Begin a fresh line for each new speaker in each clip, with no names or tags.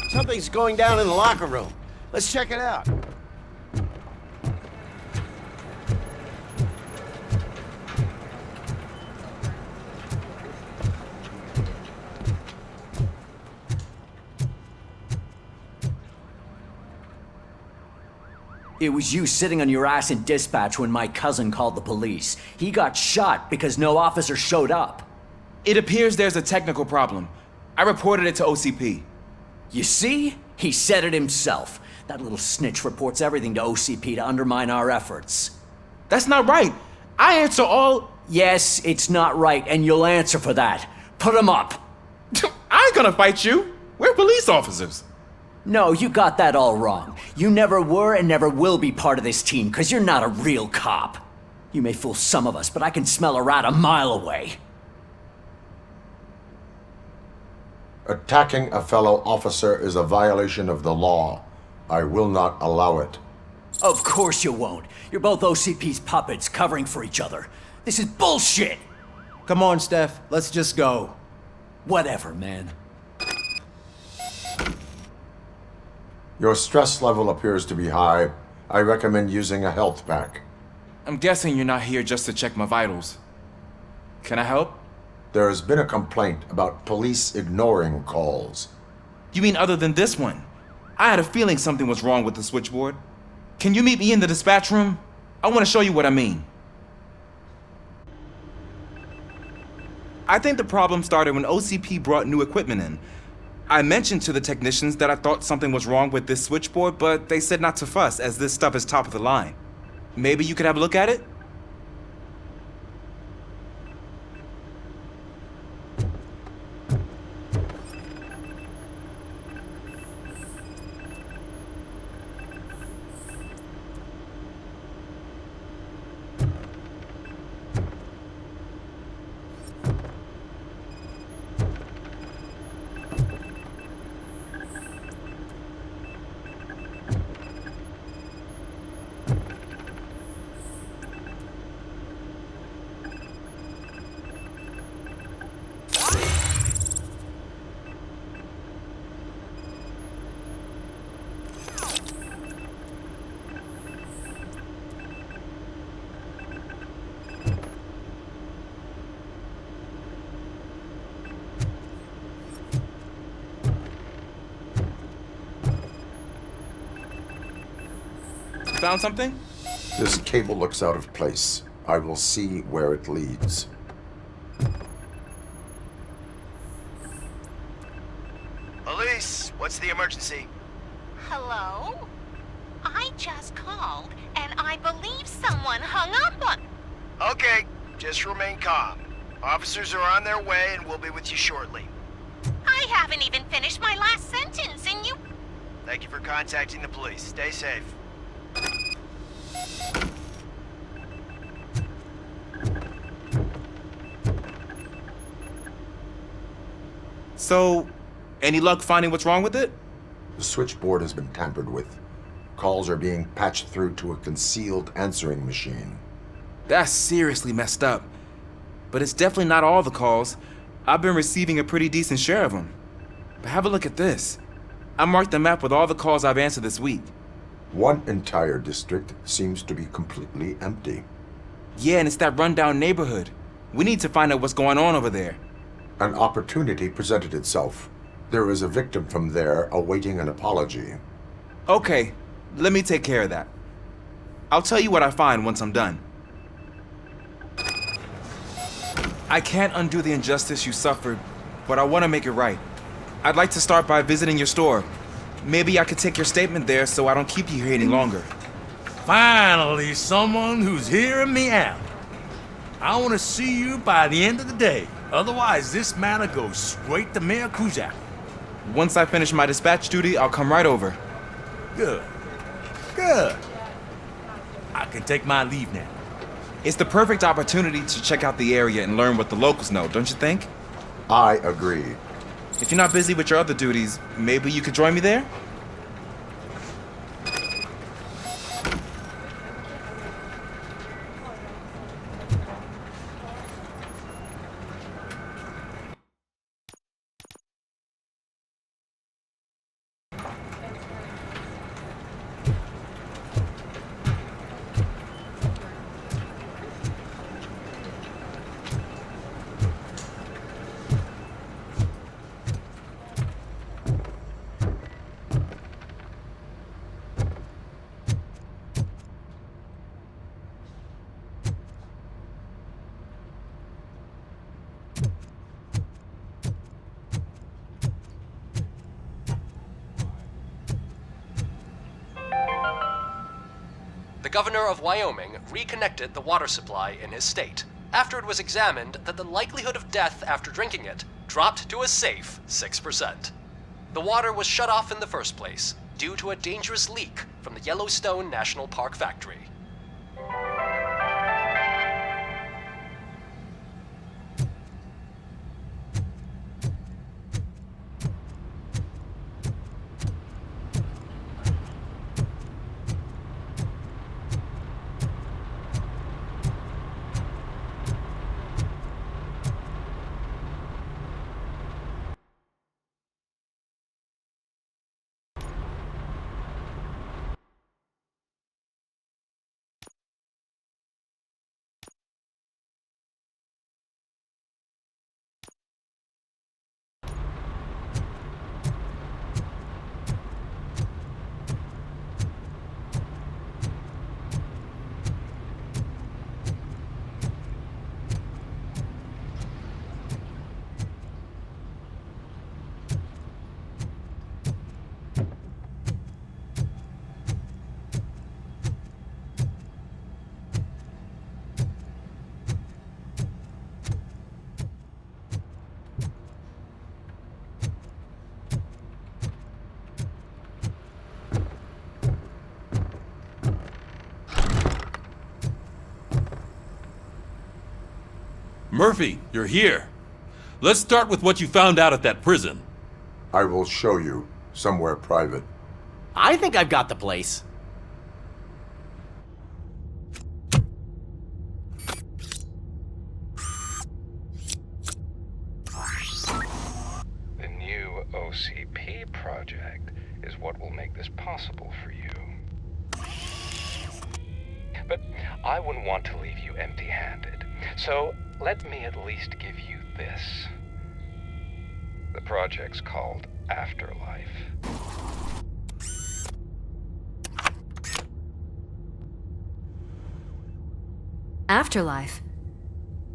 Something's going down in the locker room. Let's check it out.
It was you sitting on your ass in dispatch when my cousin called the police. He got shot because no officer showed up.
It appears there's a technical problem. I reported it to OCP.
You see? He said it himself. That little snitch reports everything to OCP to undermine our efforts.
That's not right. I answer all...
Yes, it's not right, and you'll answer for that. Put him up.
I ain't gonna fight you. We're police officers.
No, you got that all wrong. You never were and never will be part of this team, because you're not a real cop. You may fool some of us, but I can smell a rat a mile away.
Attacking a fellow officer is a violation of the law. I will not allow it.
Of course you won't. You're both OCP's puppets covering for each other. This is bullshit!
Come on, Steph. Let's just go.
Whatever, man.
Your stress level appears to be high. I recommend using a health pack.
I'm guessing you're not here just to check my vitals. Can I help?
There has been a complaint about police ignoring calls.
You mean other than this one? I had a feeling something was wrong with the switchboard. Can you meet me in the dispatch room? I want to show you what I mean. I think the problem started when OCP brought new equipment in. I mentioned to the technicians that I thought something was wrong with this switchboard, but they said not to fuss as this stuff is top of the line. Maybe you could have a look at it? Found something?
This cable looks out of place. I will see where it leads.
Police, what's the emergency?
Hello? I just called, and I believe someone hung up on...
Okay, just remain calm. Officers are on their way and we'll be with you shortly.
I haven't even finished my last sentence, and you...
Thank you for contacting the police. Stay safe.
So, any luck finding what's wrong with it?
The switchboard has been tampered with. Calls are being patched through to a concealed answering machine.
That's seriously messed up. But it's definitely not all the calls. I've been receiving a pretty decent share of them. But have a look at this. I marked the map with all the calls I've answered this week.
One entire district seems to be completely empty.
Yeah, and it's that rundown neighborhood. We need to find out what's going on over there.
An opportunity presented itself. There is a victim from there awaiting an apology.
Okay, let me take care of that. I'll tell you what I find once I'm done. I can't undo the injustice you suffered, but I want to make it right. I'd like to start by visiting your store. Maybe I could take your statement there so I don't keep you here any longer.
Finally, someone who's hearing me out. I want to see you by the end of the day. Otherwise, this matter goes straight to Mayor Kuzak.
Once I finish my dispatch duty, I'll come right over.
Good. Good. I can take my leave now.
It's the perfect opportunity to check out the area and learn what the locals know, don't you think?
I agree.
If you're not busy with your other duties, maybe you could join me there?
The governor of Wyoming reconnected the water supply in his state, after it was examined that the likelihood of death after drinking it dropped to a safe 6%. The water was shut off in the first place, due to a dangerous leak from the Yellowstone National Park factory.
Murphy, you're here. Let's start with what you found out at that prison.
I will show you somewhere private.
I think I've got the place.
The new OCP project is what will make this possible for you. But I wouldn't want to leave you empty-handed. So let me at least give you this. The project's called Afterlife.
Afterlife?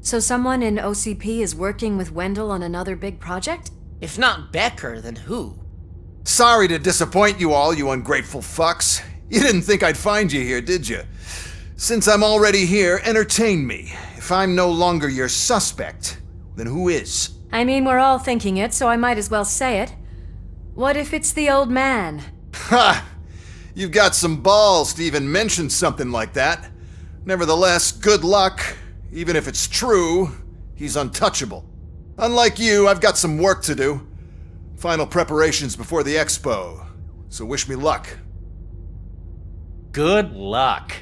So someone in OCP is working with Wendell on another big project?
If not Becker, then who?
Sorry to disappoint you all, you ungrateful fucks. You didn't think I'd find you here, did you? Since I'm already here, entertain me. If I'm no longer your suspect, then who is?
I mean, we're all thinking it, so I might as well say it. What if it's the old man?
Ha! You've got some balls to even mention something like that. Nevertheless, good luck. Even if it's true, he's untouchable. Unlike you, I've got some work to do. Final preparations before the expo. So wish me luck.
Good luck.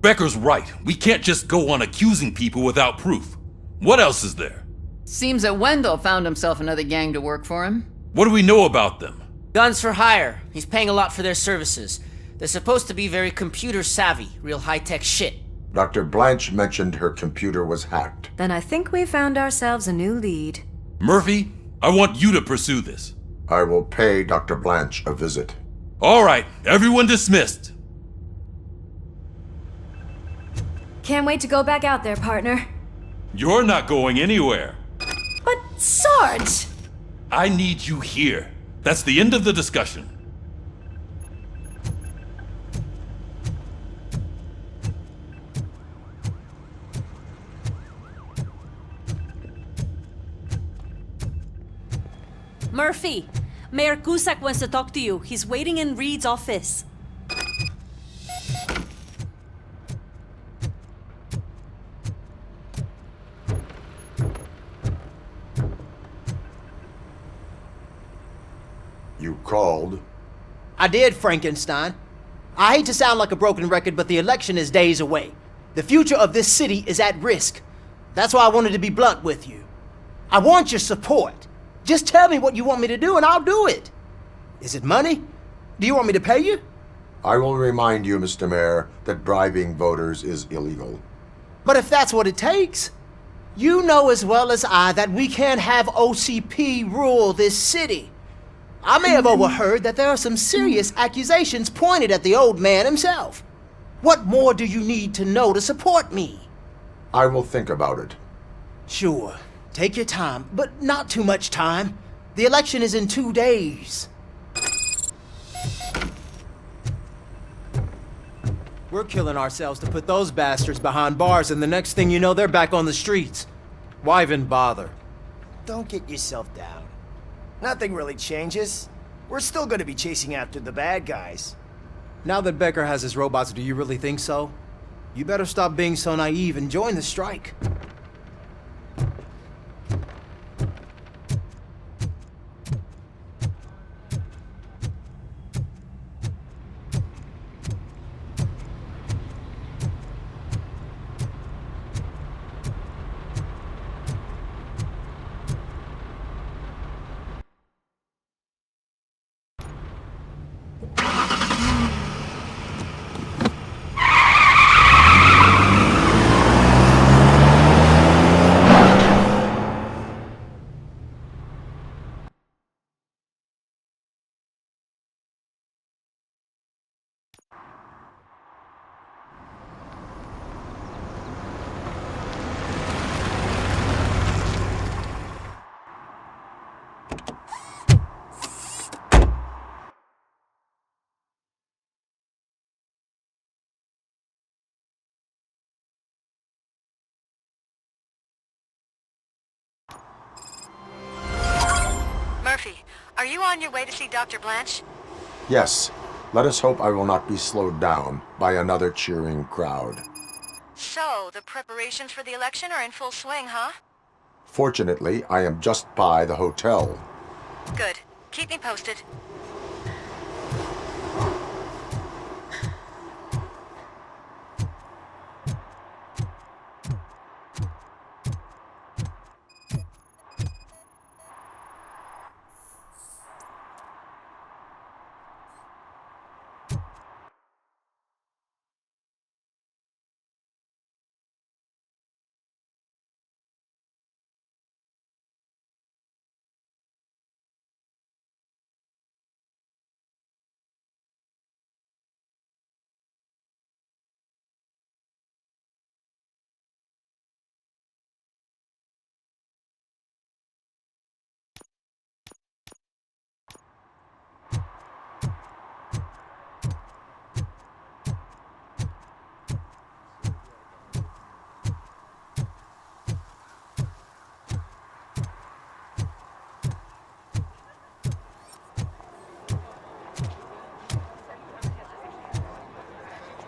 Becker's right. We can't just go on accusing people without proof. What else is there?
Seems that Wendell found himself another gang to work for him.
What do we know about them?
Guns for hire. He's paying a lot for their services. They're supposed to be very computer savvy, real high-tech shit.
Dr. Blanche mentioned her computer was hacked.
Then I think we found ourselves a new lead.
Murphy, I want you to pursue this.
I will pay Dr. Blanche a visit.
All right, everyone dismissed.
Can't wait to go back out there, partner.
You're not going anywhere.
But, Sarge!
I need you here. That's the end of the discussion.
Murphy, Mayor Cusack wants to talk to you. He's waiting in Reed's office.
You called?
I did, Frankenstein. I hate to sound like a broken record, but the election is days away. The future of this city is at risk. That's why I wanted to be blunt with you. I want your support. Just tell me what you want me to do and I'll do it. Is it money? Do you want me to pay you?
I will remind you, Mr. Mayor, that bribing voters is illegal.
But if that's what it takes, you know as well as I that we can't have OCP rule this city. I may have overheard that there are some serious accusations pointed at the old man himself. What more do you need to know to support me?
I will think about it.
Sure. Take your time, but not too much time. The election is in 2 days. We're killing ourselves to put those bastards behind bars, and the next thing you know, they're back on the streets. Why even bother?
Don't get yourself down. Nothing really changes. We're still gonna be chasing after the bad guys.
Now that Becker has his robots, do you really think so? You better stop being so naive and join the strike.
Murphy, are you on your way to see Dr. Blanche?
Yes. Let us hope I will not be slowed down by another cheering crowd.
So, the preparations for the election are in full swing, huh?
Fortunately, I am just by the hotel.
Good. Keep me posted.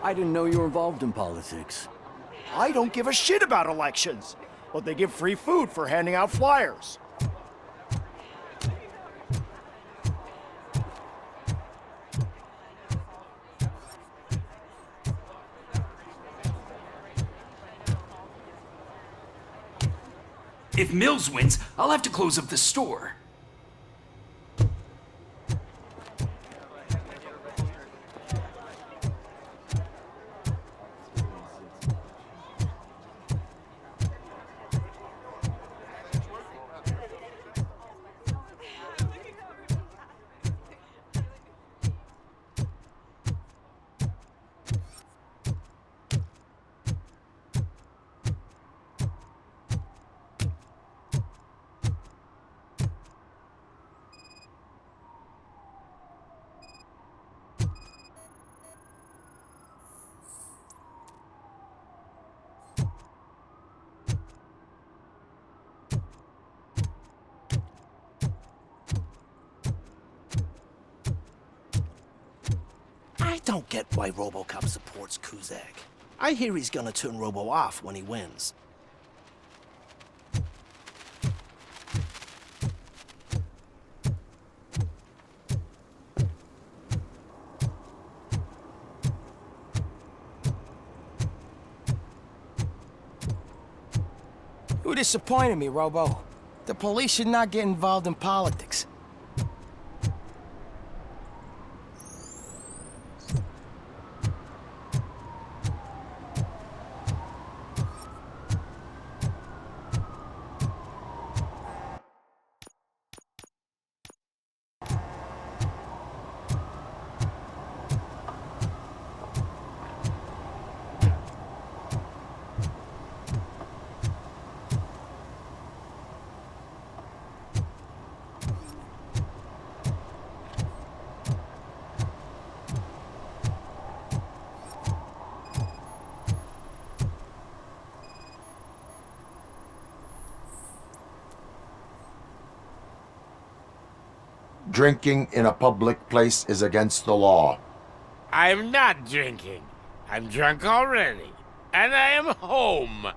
I didn't know you were involved in politics.
I don't give a shit about elections, but they give free food for handing out flyers.
If Mills wins, I'll have to close up the store.
I don't get why Robocop supports Kuzak. I hear he's gonna turn Robo off when he wins.
You disappointed me, Robo. The police should not get involved in politics.
Drinking in a public place is against the law.
I'm not drinking. I'm drunk already. And I am home.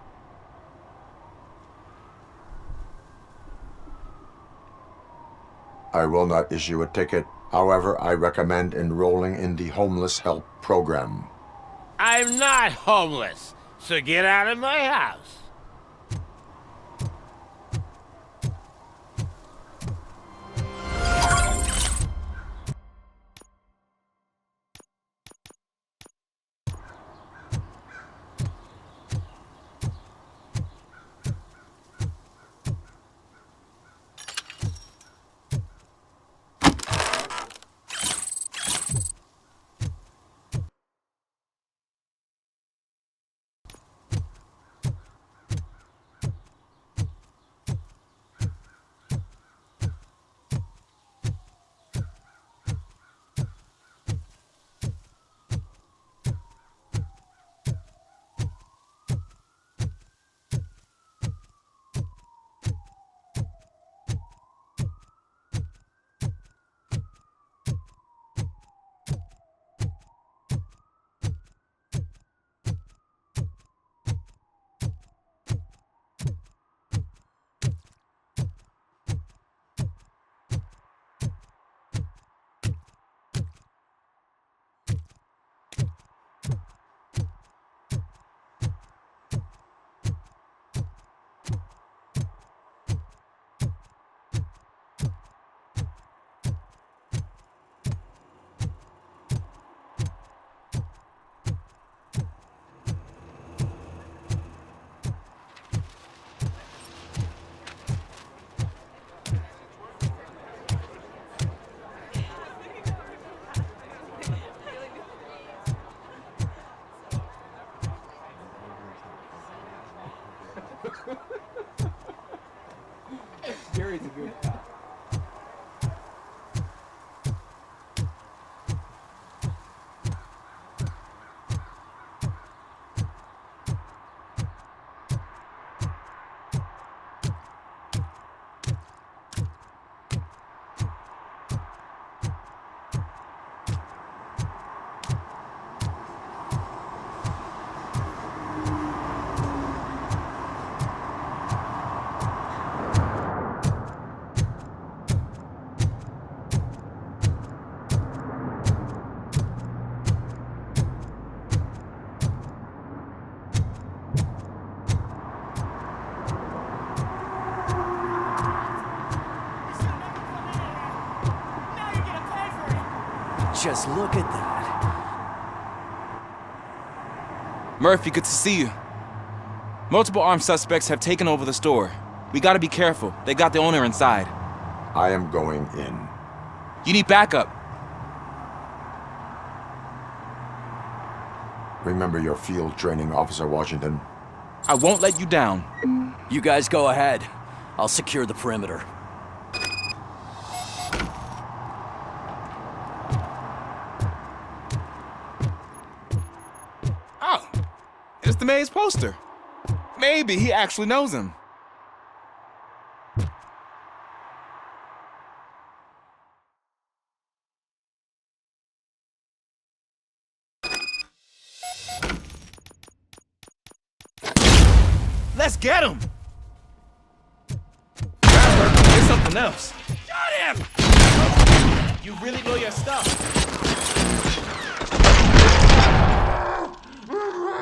I will not issue a ticket. However, I recommend enrolling in the homeless help program.
I'm not homeless, so get out of my house.
Gary's a good guy.
Just look at that.
Murphy, good to see you. Multiple armed suspects have taken over the store. We gotta be careful. They got the owner inside.
I am going in.
You need backup.
Remember your field training, Officer Washington.
I won't let you down.
You guys go ahead. I'll secure the perimeter.
Oh, it's the mayor's poster. Maybe he actually knows him. Let's get him! There's something else. Got him! You really know your stuff.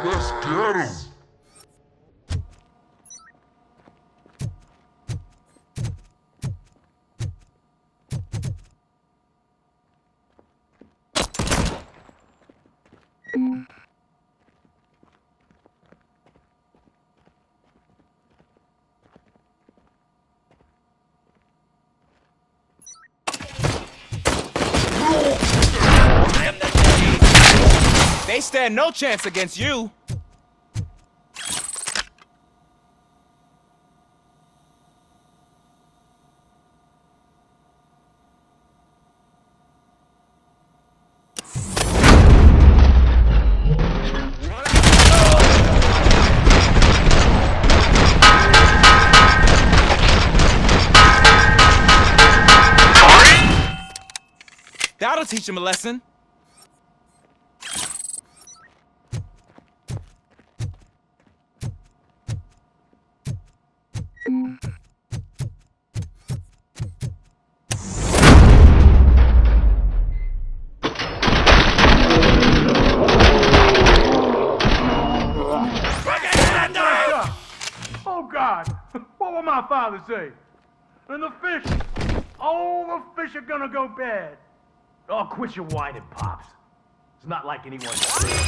Let's get him!
They stand no chance against you. That'll teach him a lesson.
Oh, God! What will my father say? And the fish! Oh, the fish are gonna go bad! Oh, quit your whining, Pops. It's not like anyone's different.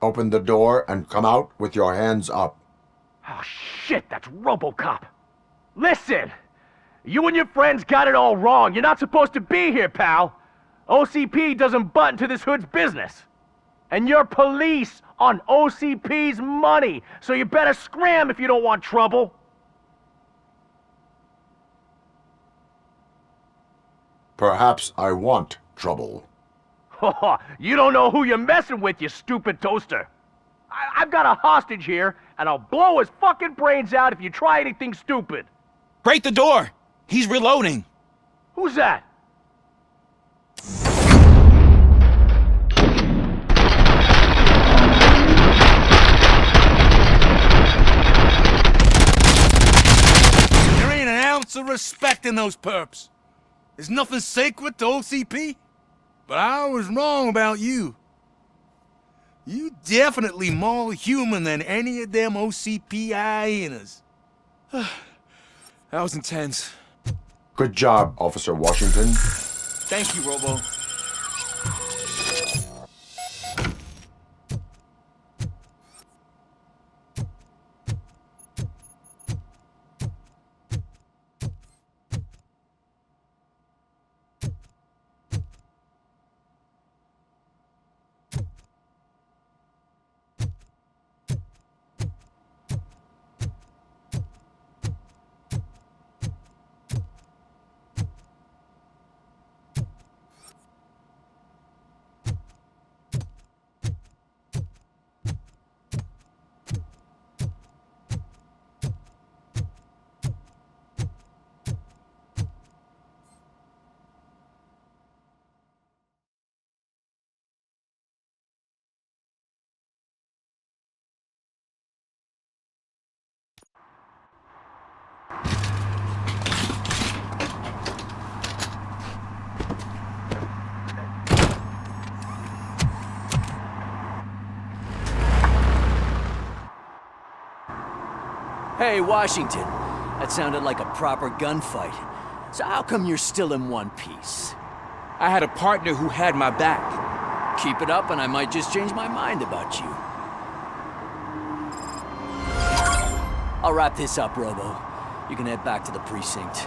Open the door and come out with your hands up.
Oh, shit, that's Robocop. Listen! You and your friends got it all wrong. You're not supposed to be here, pal. OCP doesn't butt into this hood's business. And you're police on OCP's money, so you better scram if you don't want trouble.
Perhaps I want trouble.
You don't know who you're messing with, you stupid toaster. I've got a hostage here, and I'll blow his fucking brains out if you try anything stupid.
Break the door! He's reloading.
Who's that?
There ain't an ounce of respect in those perps. There's nothing sacred to OCP. But I was wrong about you. You definitely more human than any of them OCP hyenas.
That was intense.
Good job, Officer Washington.
Thank you, Robo.
Hey, Washington. That sounded like a proper gunfight. So how come you're still in one piece?
I had a partner who had my back.
Keep it up and I might just change my mind about you. I'll wrap this up, Robo. You can head back to the precinct.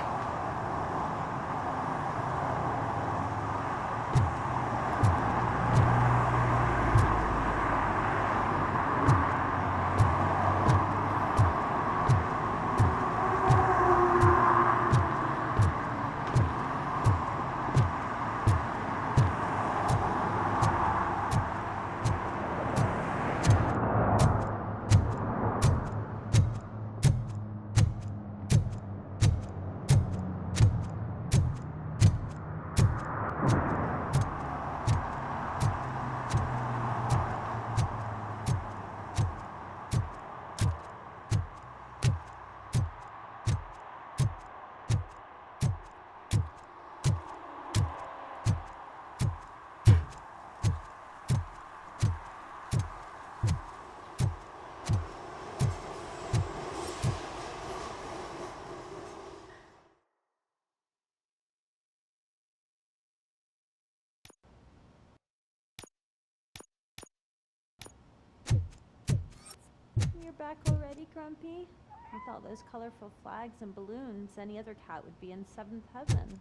You're back already, Grumpy? With all those colorful flags and balloons, any other cat would be in seventh heaven.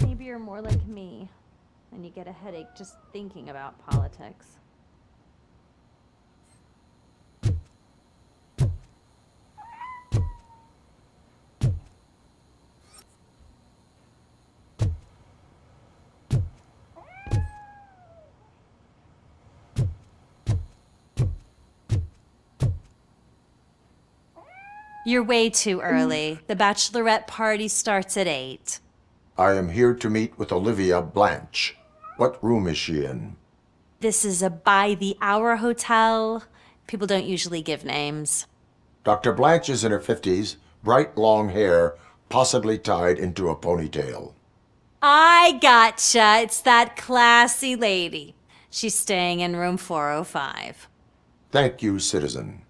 Maybe you're more like me, and you get a headache just thinking about politics. You're way too early. The bachelorette party starts at 8.
I am here to meet with Olivia Blanche. What room is she in?
This is a by-the-hour hotel. People don't usually give names.
Dr. Blanche is in her 50s, bright long hair, possibly tied into a ponytail.
I gotcha. It's that classy lady. She's staying in room 405.
Thank you, citizen.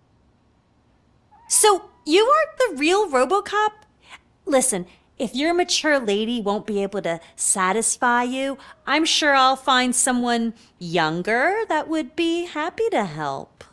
So, you aren't the real Robocop? Listen, if your mature lady won't be able to satisfy you, I'm sure I'll find someone younger that would be happy to help.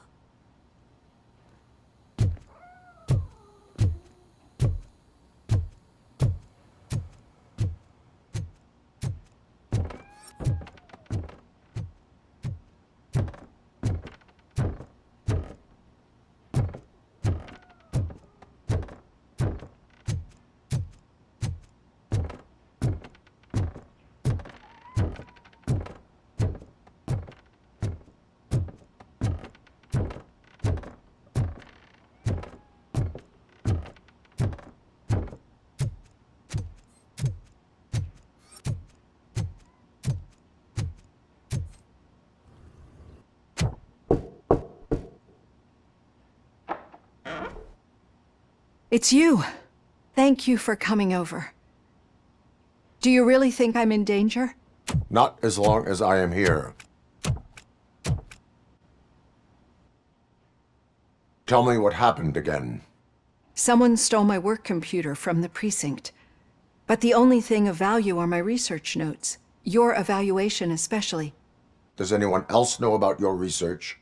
It's you. Thank you for coming over. Do you really think I'm in danger?
Not as long as I am here. Tell me what happened again.
Someone stole my work computer from the precinct. But the only thing of value are my research notes. Your evaluation especially.
Does anyone else know about your research?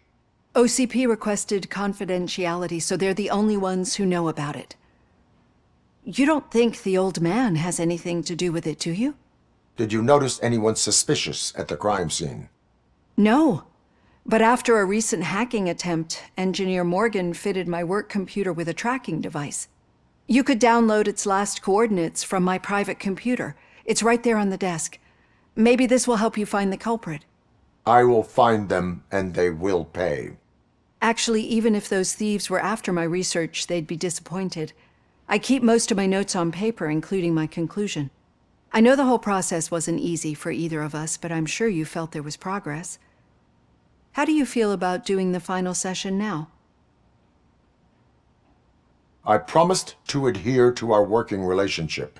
OCP requested confidentiality, so they're the only ones who know about it. You don't think the old man has anything to do with it, do you?
Did you notice anyone suspicious at the crime scene?
No. But after a recent hacking attempt, Engineer Morgan fitted my work computer with a tracking device. You could download its last coordinates from my private computer. It's right there on the desk. Maybe this will help you find the culprit.
I will find them, and they will pay.
Actually, even if those thieves were after my research, they'd be disappointed. I keep most of my notes on paper, including my conclusion. I know the whole process wasn't easy for either of us, but I'm sure you felt there was progress. How do you feel about doing the final session now?
I promised to adhere to our working relationship.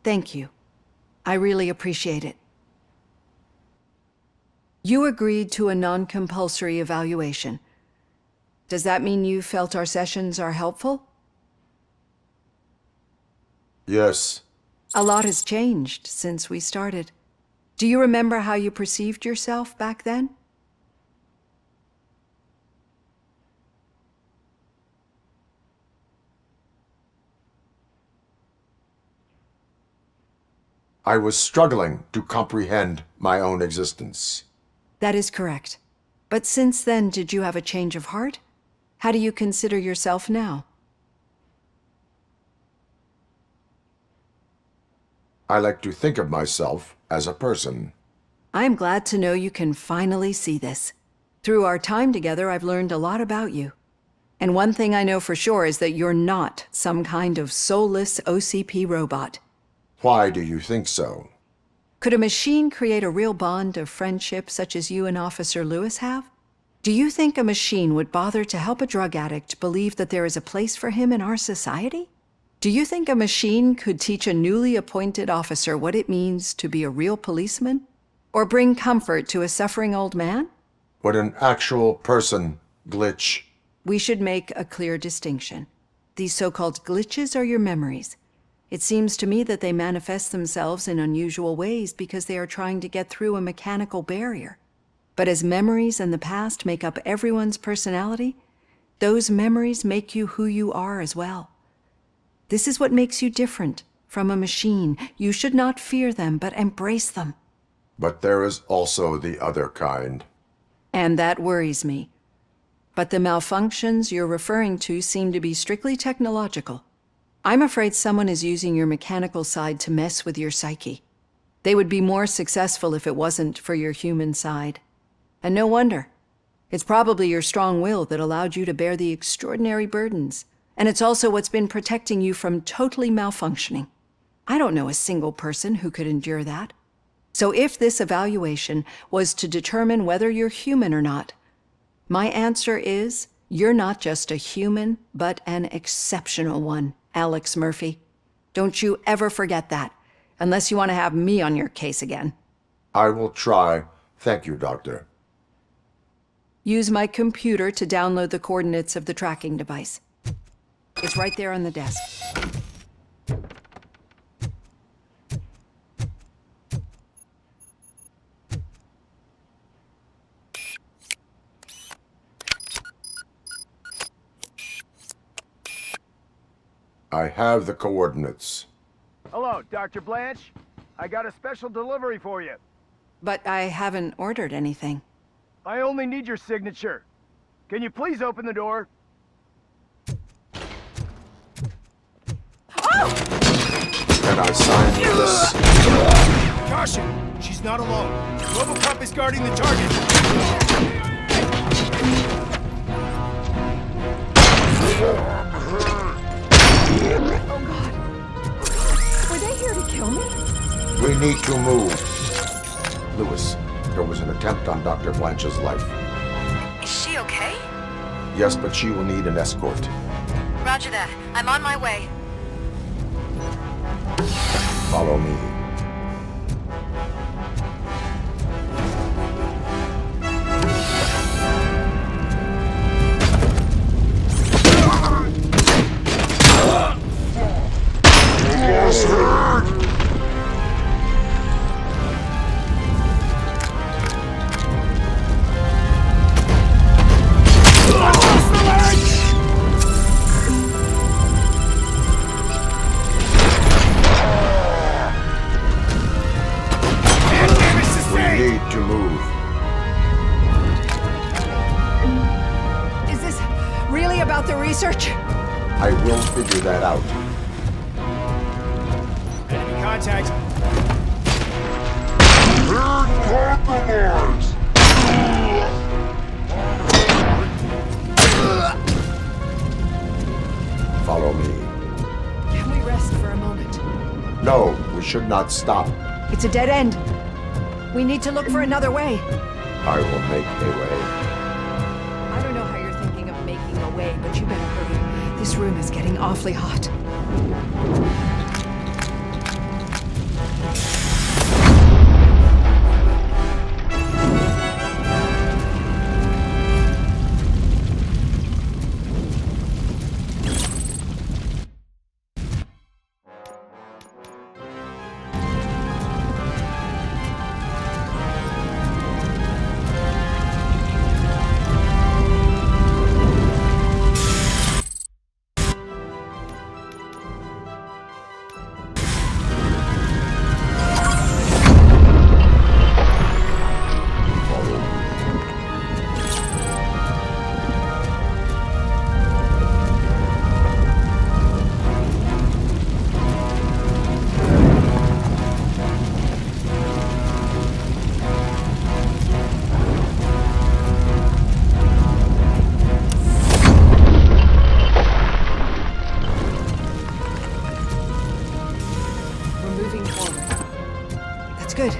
Thank you. I really appreciate it. You agreed to a non-compulsory evaluation. Does that mean you felt our sessions are helpful?
Yes.
A lot has changed since we started. Do you remember how you perceived yourself back then?
I was struggling to comprehend my own existence.
That is correct. But since then, did you have a change of heart? How do you consider yourself now?
I like to think of myself as a person.
I am glad to know you can finally see this. Through our time together, I've learned a lot about you. And one thing I know for sure is that you're not some kind of soulless OCP robot.
Why do you think so?
Could a machine create a real bond of friendship such as you and Officer Lewis have? Do you think a machine would bother to help a drug addict believe that there is a place for him in our society? Do you think a machine could teach a newly appointed officer what it means to be a real policeman? Or bring comfort to a suffering old man?
Would an actual person glitch?
We should make a clear distinction. These so-called glitches are your memories. It seems to me that they manifest themselves in unusual ways because they are trying to get through a mechanical barrier. But as memories in the past make up everyone's personality, those memories make you who you are as well. This is what makes you different from a machine. You should not fear them, but embrace them.
But there is also the other kind.
And that worries me. But the malfunctions you're referring to seem to be strictly technological. I'm afraid someone is using your mechanical side to mess with your psyche. They would be more successful if it wasn't for your human side. And no wonder. It's probably your strong will that allowed you to bear the extraordinary burdens, And it's also what's been protecting you from totally malfunctioning. I don't know a single person who could endure that. So if this evaluation was to determine whether you're human or not, my answer is you're not just a human, but an exceptional one, Alex Murphy. Don't you ever forget that, unless you want to have me on your case again.
I will try. Thank you, Doctor.
Use my computer to download the coordinates of the tracking device. It's right there on the desk.
I have the coordinates.
Hello, Dr. Blanche. I got a special delivery for you.
But I haven't ordered anything.
I only need your signature. Can you please open the door?
Can I sign this?
Caution! She's not alone. Robocop is guarding the target.
Oh God. Were they here to kill me?
We need to move. Lewis, there was an attempt on Dr. Blanche's life.
Is she okay?
Yes, but she will need an escort.
Roger that. I'm on my way.
Follow me. I will figure that out.
Enemy contact.
Compromise!
Follow me.
Can we rest for a moment?
No, we should not stop.
It's a dead end. We need to look for another way.
I will make a way.
I don't know how you're thinking of making a way, but you better hurry. This room is getting awfully hot. Good.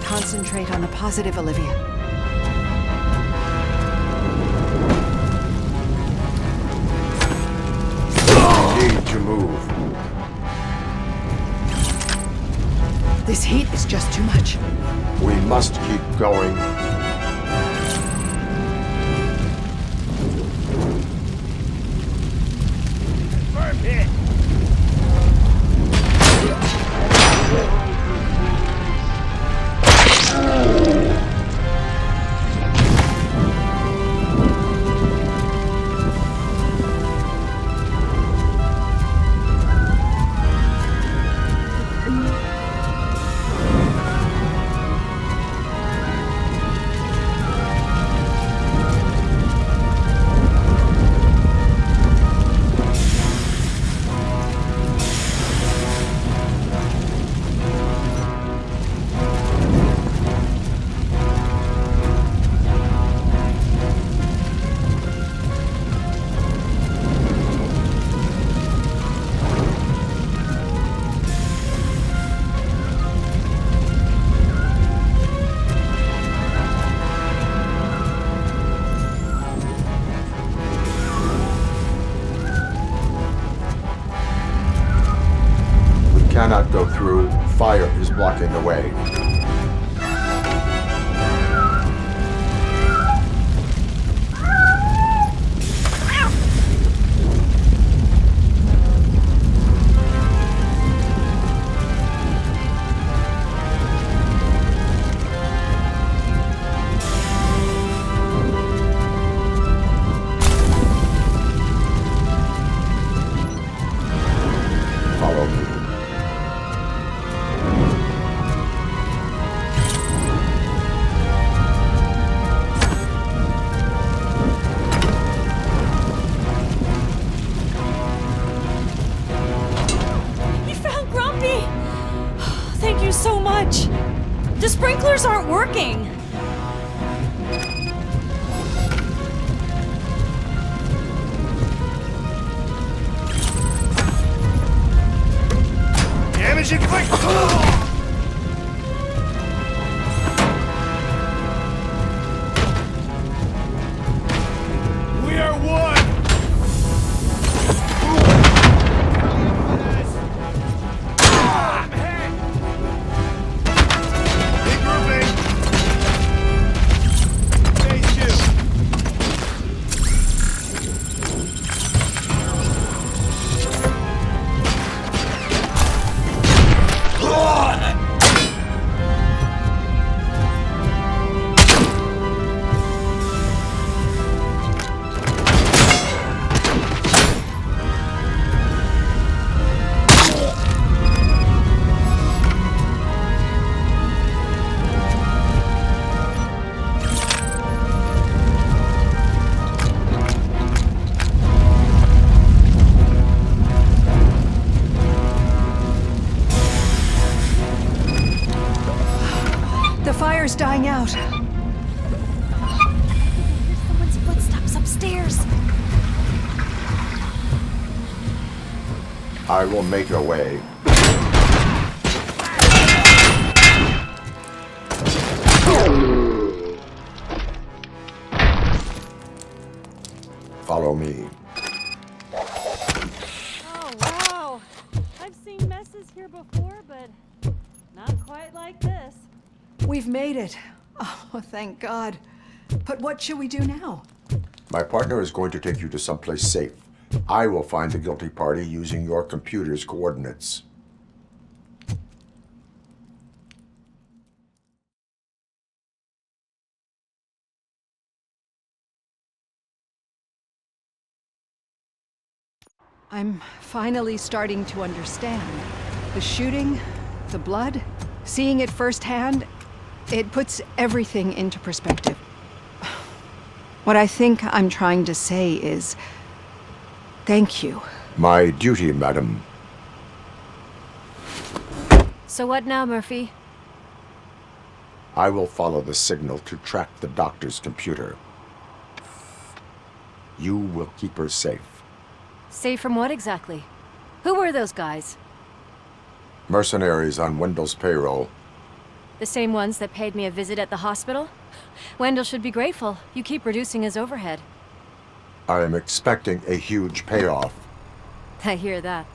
Concentrate on the positive, Olivia.
Need to move.
This heat is just too much.
We must keep going.
Firm hit.
way. Follow me.
You found Grumpy! Thank you so much. The sprinklers aren't working.
Damage inflicted! We are one! I'm hit! Regrouping! Phase 2!
The fire's dying out.
There's someone's footsteps upstairs.
I will make a way. Follow me.
Oh, wow. I've seen messes here before, but not quite like this.
We've made it. Oh, thank God. But what should we do now?
My partner is going to take you to someplace safe. I will find the guilty party using your computer's coordinates.
I'm finally starting to understand. The shooting, the blood, seeing it firsthand, it puts everything into perspective. What I think I'm trying to say is, thank you.
My duty, madam.
So what now, Murphy?
I will follow the signal to track the doctor's computer. You will keep her safe.
Safe from what exactly? Who were those guys?
Mercenaries on Wendell's payroll.
The same ones that paid me a visit at the hospital? Wendell should be grateful. You keep reducing his overhead.
I am expecting a huge payoff.
I hear that.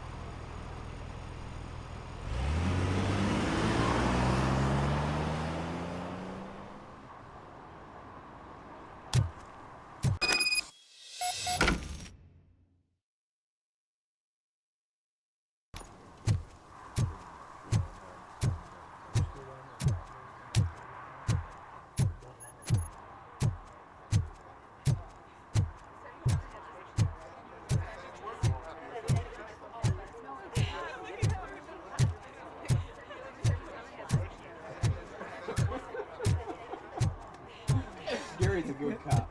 Gary's a good cop.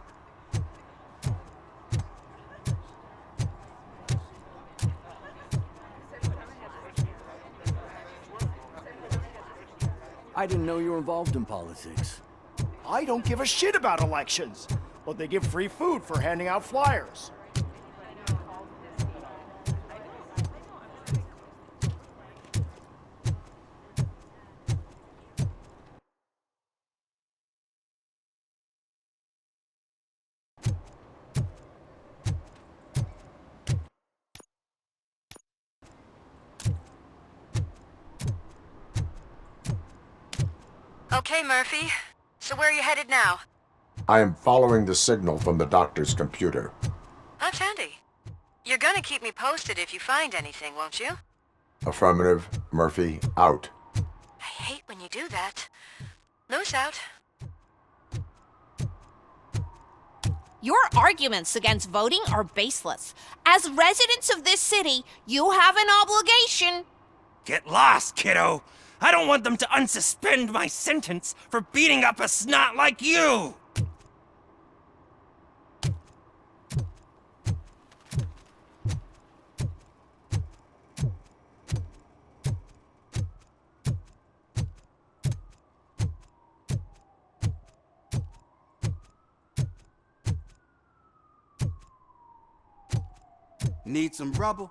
I didn't know you were involved in politics.
I don't give a shit about elections, but they give free food for handing out flyers.
Okay, Murphy. So where are you headed now?
I am following the signal from the doctor's computer.
That's handy. You're gonna keep me posted if you find anything, won't you?
Affirmative. Murphy, out.
I hate when you do that. Loose out.
Your arguments against voting are baseless. As residents of this city, you have an obligation.
Get lost, kiddo. I don't want them to unsuspend my sentence for beating up a snot like you!
Need some rubble?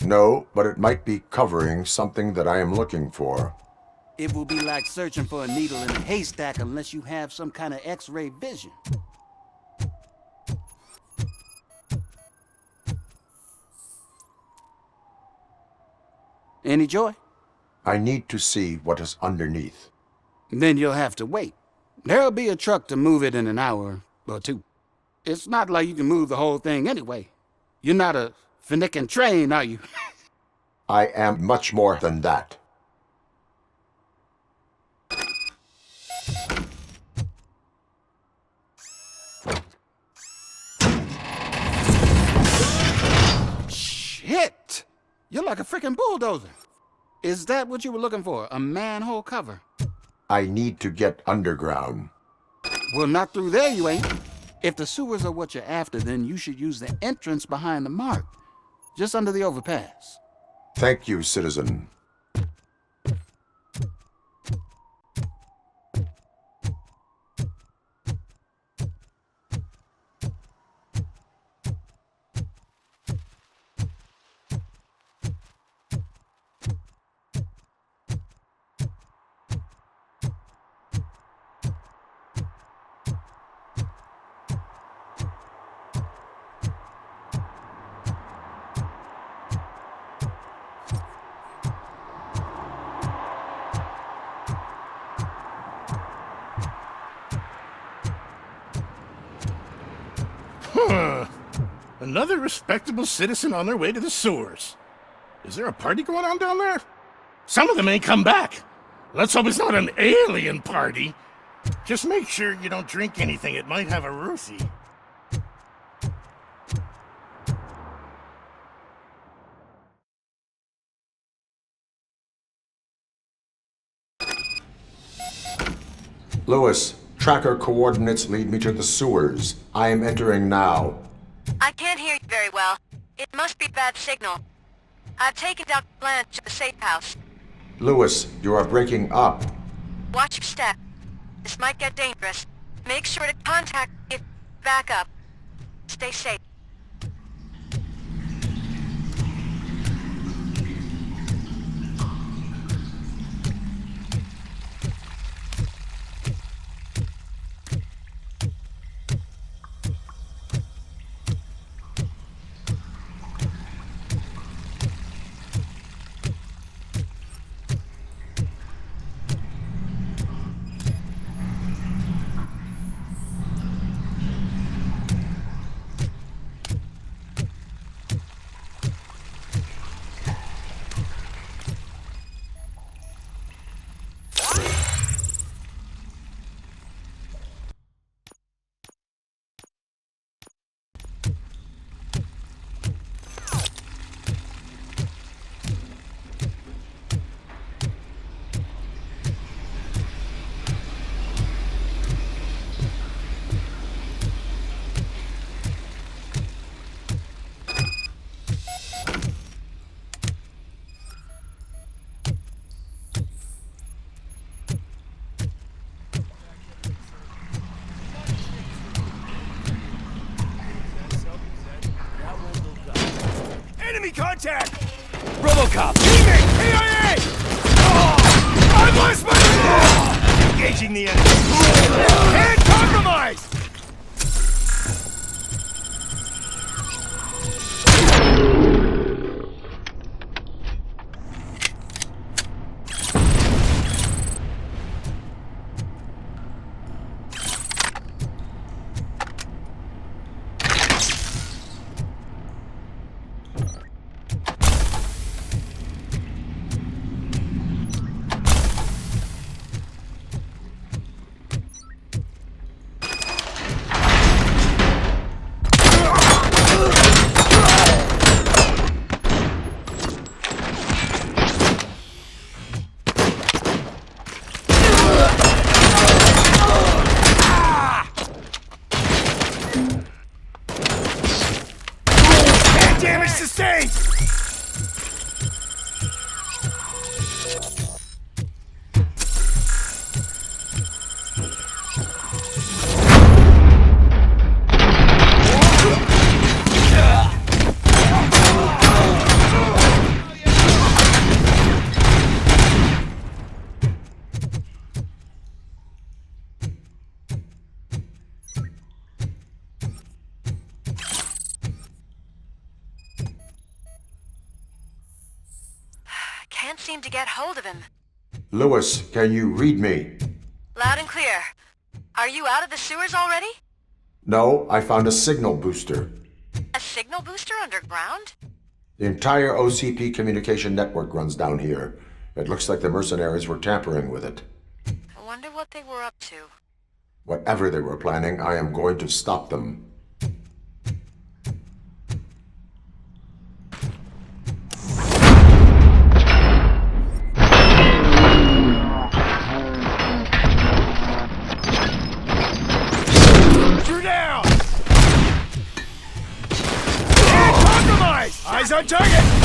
No, but it might be covering something that I am looking for.
It will be like searching for a needle in a haystack unless you have some kind of X-ray vision. Any joy?
I need to see what is underneath.
Then you'll have to wait. There'll be a truck to move it in an hour or two. It's not like you can move the whole thing anyway. You're not a finicking train, are you?
I am much more than that.
Shit! You're like a freaking bulldozer. Is that what you were looking for? A manhole cover?
I need to get underground.
Well, not through there, you ain't. If the sewers are what you're after, then you should use the entrance behind the mark, just under the overpass.
Thank you, citizen.
Another respectable citizen on their way to the sewers. Is there a party going on down there? Some of them ain't come back. Let's hope it's not an alien party. Just make sure you don't drink anything. It might have a roofie.
Lewis, tracker coordinates lead me to the sewers. I am entering now.
I can't hear you very well. It must be bad signal. I've taken Dr.Blanche to the safe house.
Lewis, you are breaking up.
Watch your step. This might get dangerous. Make sure to contact me if back up. Stay safe.
Enemy contact!
Robocop!
Teammate! KIA! I've lost my... Engaging the enemy. And compromised!
can't seem to get hold of him.
Lewis, can you read me?
Loud and clear. Are you out of the sewers already?
No, I found a signal booster.
A signal booster underground?
The entire OCP communication network runs down here. It looks like the mercenaries were tampering with it.
I wonder what they were up to.
Whatever they were planning, I am going to stop them.
You're down! And compromise! Eyes on target!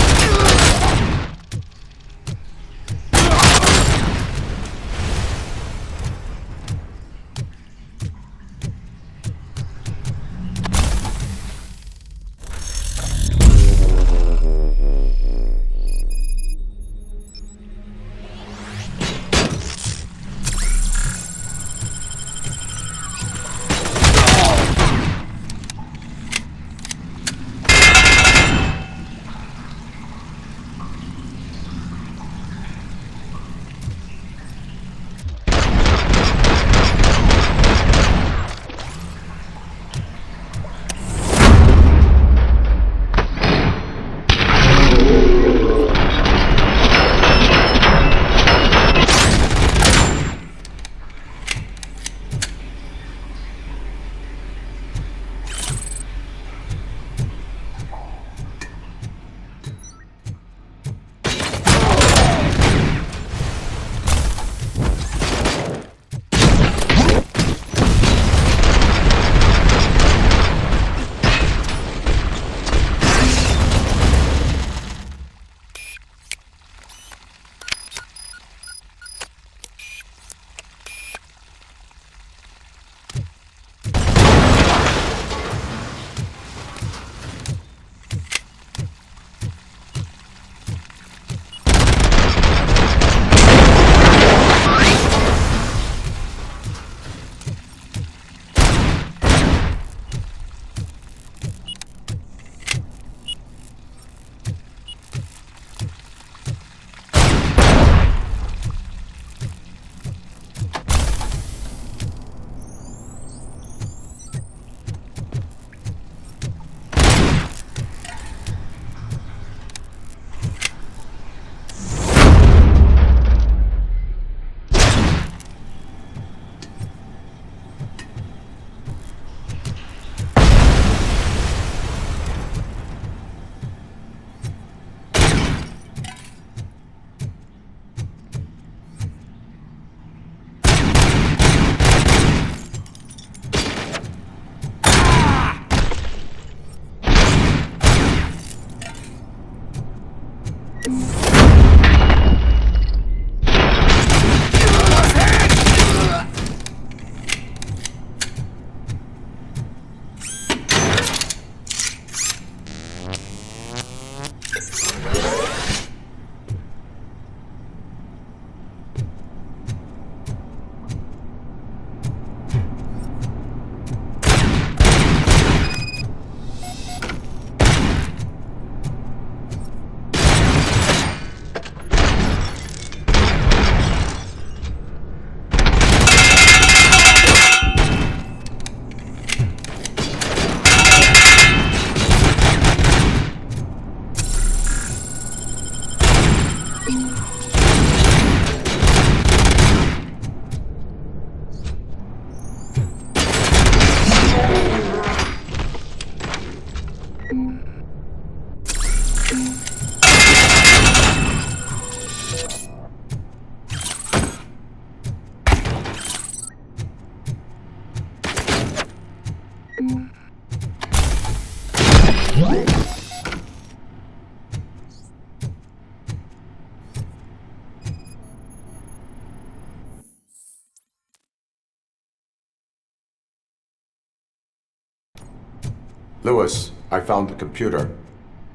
Lewis, I found the computer.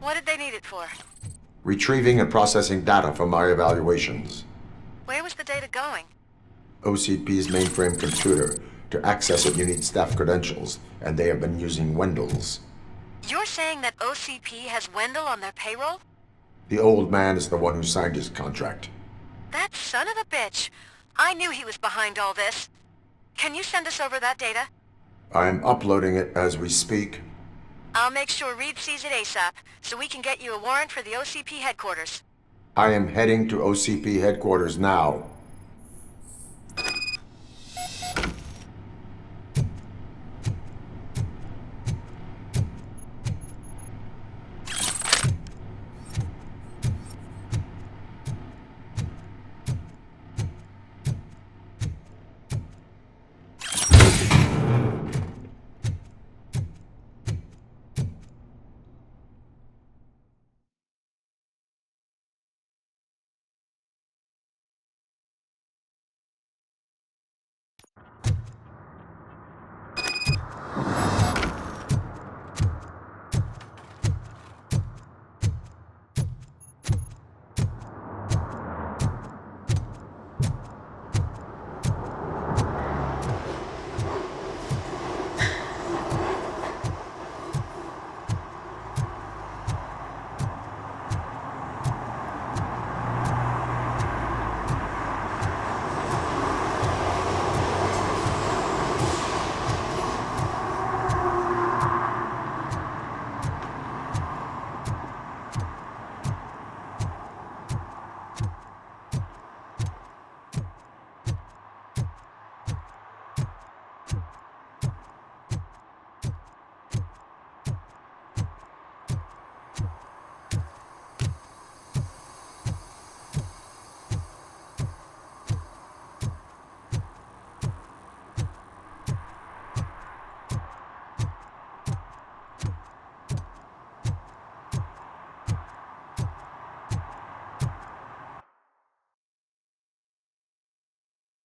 What did they need it for?
Retrieving and processing data from my evaluations.
Where was the data going?
OCP's mainframe computer. To access it, you need staff credentials, and they have been using Wendell's.
You're saying that OCP has Wendell on their payroll?
The old man is the one who signed his contract.
That son of a bitch. I knew he was behind all this. Can you send us over that data?
I'm uploading it as we speak.
I'll make sure Reed sees it ASAP, so we can get you a warrant for the OCP headquarters.
I am heading to OCP headquarters now.